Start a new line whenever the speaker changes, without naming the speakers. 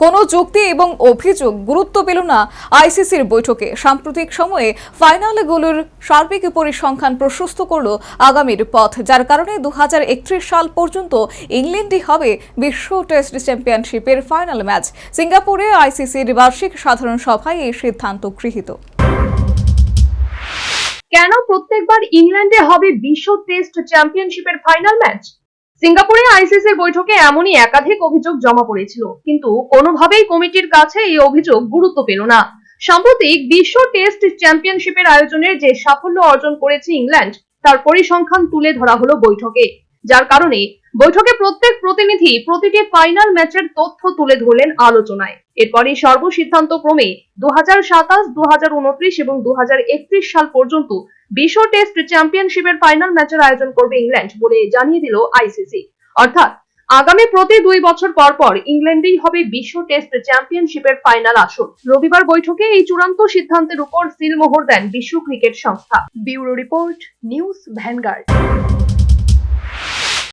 কোনো যুক্তি এবং অভিযোগ গুরুত্ব পেল না আইসিসির বৈঠকে। সাম্প্রতিক সময়ে ফাইনালগুলোর সার্বিক পরিসংখ্যান প্রশস্ত করল আগামীর পথ, যার কারণে 2031 সাল পর্যন্ত ইংল্যান্ডই হবে বিশ্ব টেস্ট চ্যাম্পিয়নশিপের ফাইনাল ম্যাচ। সিঙ্গাপুরে আইসিসির বার্ষিক সাধারণ সভায় এই সিদ্ধান্ত গৃহীত।
কেন প্রত্যেকবার ইংল্যান্ডে হবে বিশ্ব টেস্ট চ্যাম্পিয়নশিপের ফাইনাল ম্যাচ? সিঙ্গাপুরে আইসিসির বৈঠকে এমনই একাধিক অভিযোগ জমা পড়েছিল, কিন্তু কোনোভাবেই কমিটির কাছে এই অভিযোগ গুরুত্ব পেল না। সাম্প্রতিক বিশ্ব টেস্ট চ্যাম্পিয়নশিপের আয়োজনের যে সাফল্য অর্জন করেছে ইংল্যান্ড, তার পরিসংখ্যান তুলে ধরা হলো বৈঠকে, যার কারণে বৈঠকে প্রত্যেক প্রতিনিধি প্রতিটি ফাইনাল ম্যাচের তথ্য তুলে ধরলেন আলোচনায়। এরপরই সর্বসিদ্ধান্ত ক্রমে 2027, 2029 এবং 2031 সাল পর্যন্ত বিশ্ব টেস্ট চ্যাম্পিয়নশিপের ফাইনাল ম্যাচের আয়োজন করবে ইংল্যান্ড বলে জানিয়ে দিল আইসিসি। অর্থাৎ আগামী প্রতি 2 বছর পর পর ইংল্যান্ডেই হবে বিশ্ব টেস্ট চ্যাম্পিয়নশিপের ফাইনাল আসর। রবিবার বৈঠকে এই চূড়ান্ত সিদ্ধান্তের উপর সিলমোহর দেন বিশ্ব ক্রিকেট সংস্থা। Bureau report, news vanguard.